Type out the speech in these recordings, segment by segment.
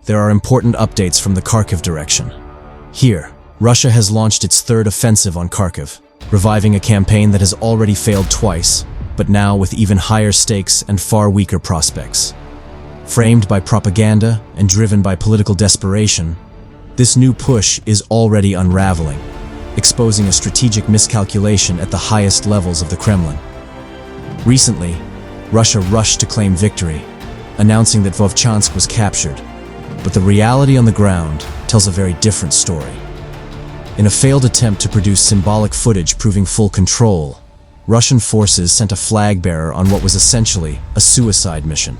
there are important updates from the Kharkiv direction. Here, Russia has launched its third offensive on Kharkiv, reviving a campaign that has already failed twice, but now with even higher stakes and far weaker prospects. Framed by propaganda and driven by political desperation, this new push is already unraveling, exposing a strategic miscalculation at the highest levels of the Kremlin. Recently, Russia rushed to claim victory, announcing that Vovchansk was captured, but the reality on the ground tells a very different story. In a failed attempt to produce symbolic footage proving full control, Russian forces sent a flag bearer on what was essentially a suicide mission.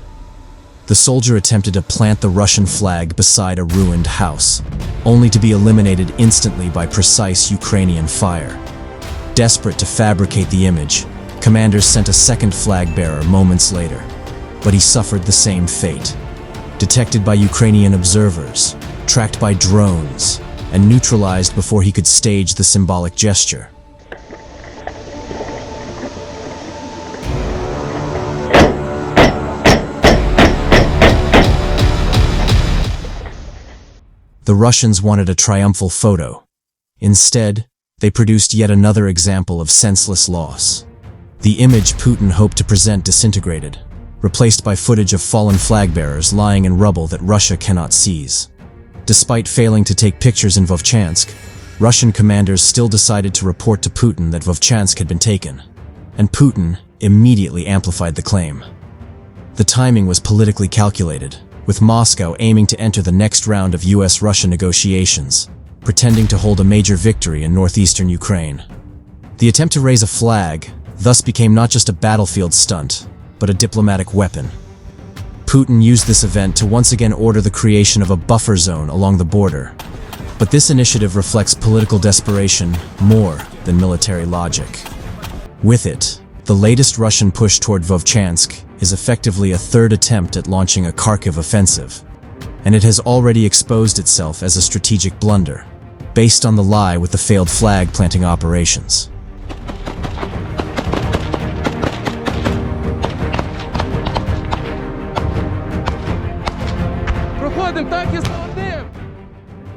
The soldier attempted to plant the Russian flag beside a ruined house, only to be eliminated instantly by precise Ukrainian fire. Desperate to fabricate the image, commanders sent a second flag bearer moments later, but he suffered the same fate. Detected by Ukrainian observers, tracked by drones, and neutralized before he could stage the symbolic gesture. The Russians wanted a triumphal photo. Instead, they produced yet another example of senseless loss. The image Putin hoped to present disintegrated, replaced by footage of fallen flag bearers lying in rubble that Russia cannot seize. Despite failing to take pictures in Vovchansk, Russian commanders still decided to report to Putin that Vovchansk had been taken, and Putin immediately amplified the claim. The timing was politically calculated, with Moscow aiming to enter the next round of US-Russia negotiations, pretending to hold a major victory in northeastern Ukraine. The attempt to raise a flag thus became not just a battlefield stunt, but a diplomatic weapon. Putin used this event to once again order the creation of a buffer zone along the border. But this initiative reflects political desperation more than military logic. With it, the latest Russian push toward Vovchansk is effectively a third attempt at launching a Kharkiv offensive, and it has already exposed itself as a strategic blunder, based on the lie with the failed flag planting operations.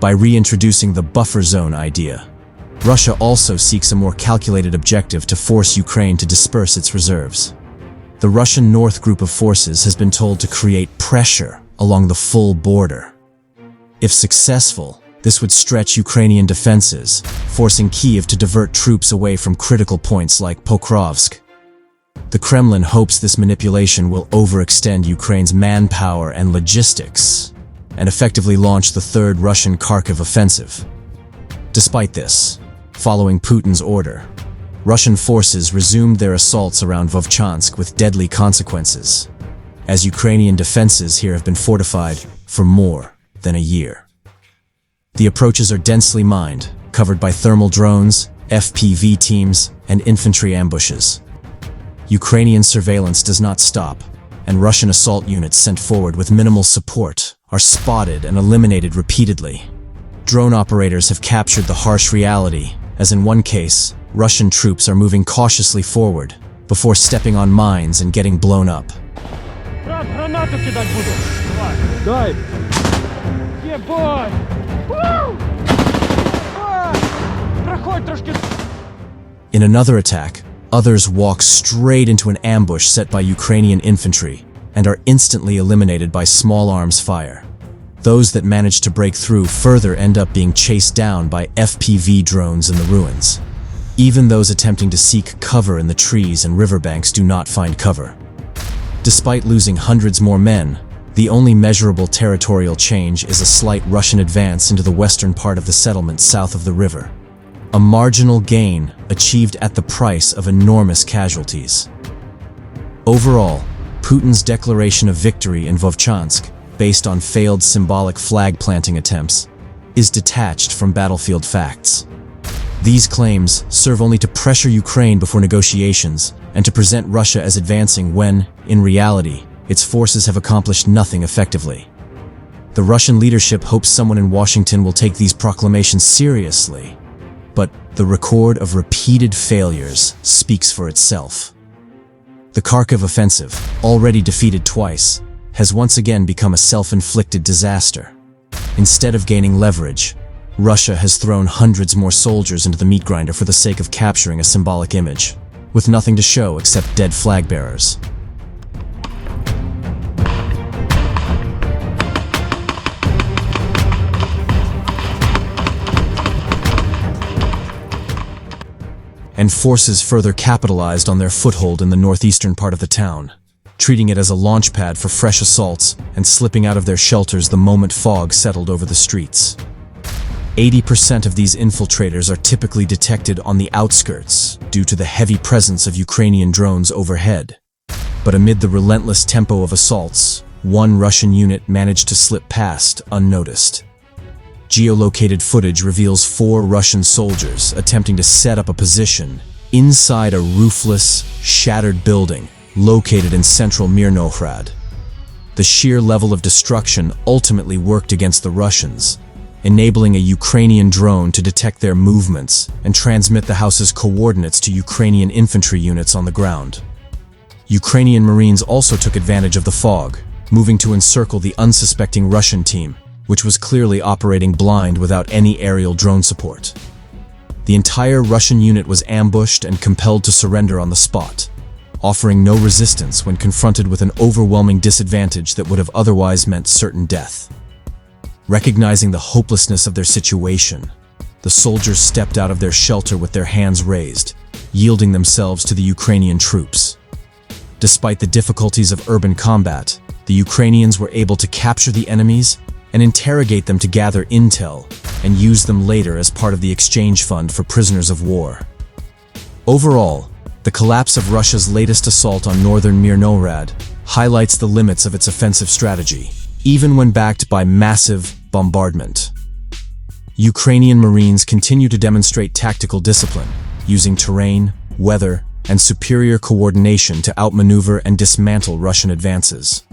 By reintroducing the buffer zone idea, Russia also seeks a more calculated objective to force Ukraine to disperse its reserves. The Russian North group of forces has been told to create pressure along the full border. If successful, this would stretch Ukrainian defenses, forcing Kyiv to divert troops away from critical points like Pokrovsk. The Kremlin hopes this manipulation will overextend Ukraine's manpower and logistics, and effectively launch the third Russian Kharkiv offensive. Despite this, following Putin's order, Russian forces resumed their assaults around Vovchansk with deadly consequences, as Ukrainian defenses here have been fortified for more than a year. The approaches are densely mined, covered by thermal drones, FPV teams, and infantry ambushes. Ukrainian surveillance does not stop, and Russian assault units sent forward with minimal support are spotted and eliminated repeatedly. Drone operators have captured the harsh reality, as in one case, Russian troops are moving cautiously forward before stepping on mines and getting blown up. In another attack, others walk straight into an ambush set by Ukrainian infantry and are instantly eliminated by small arms fire. Those that manage to break through further end up being chased down by FPV drones in the ruins. Even those attempting to seek cover in the trees and riverbanks do not find cover. Despite losing hundreds more men, the only measurable territorial change is a slight Russian advance into the western part of the settlement south of the river. A marginal gain achieved at the price of enormous casualties. Overall, Putin's declaration of victory in Vovchansk, based on failed symbolic flag-planting attempts, is detached from battlefield facts. These claims serve only to pressure Ukraine before negotiations and to present Russia as advancing when, in reality, its forces have accomplished nothing effectively. The Russian leadership hopes someone in Washington will take these proclamations seriously, but the record of repeated failures speaks for itself. The Kharkiv offensive, already defeated twice, has once again become a self-inflicted disaster. Instead of gaining leverage, Russia has thrown hundreds more soldiers into the meat grinder for the sake of capturing a symbolic image, with nothing to show except dead flag bearers. And forces further capitalized on their foothold in the northeastern part of the town, treating it as a launch pad for fresh assaults and slipping out of their shelters the moment fog settled over the streets. 80% of these infiltrators are typically detected on the outskirts due to the heavy presence of Ukrainian drones overhead. But amid the relentless tempo of assaults, one Russian unit managed to slip past unnoticed. Geolocated footage reveals 4 Russian soldiers attempting to set up a position inside a roofless, shattered building located in central Mirnohrad. The sheer level of destruction ultimately worked against the Russians, enabling a Ukrainian drone to detect their movements and transmit the house's coordinates to Ukrainian infantry units on the ground. Ukrainian Marines also took advantage of the fog, moving to encircle the unsuspecting Russian team, which was clearly operating blind without any aerial drone support. The entire Russian unit was ambushed and compelled to surrender on the spot, offering no resistance when confronted with an overwhelming disadvantage that would have otherwise meant certain death. Recognizing the hopelessness of their situation, the soldiers stepped out of their shelter with their hands raised, yielding themselves to the Ukrainian troops. Despite the difficulties of urban combat, the Ukrainians were able to capture the enemies and interrogate them to gather intel and use them later as part of the exchange fund for prisoners of war. Overall, the collapse of Russia's latest assault on northern Mirnohrad highlights the limits of its offensive strategy, even when backed by massive bombardment. Ukrainian Marines continue to demonstrate tactical discipline, using terrain, weather, and superior coordination to outmaneuver and dismantle Russian advances.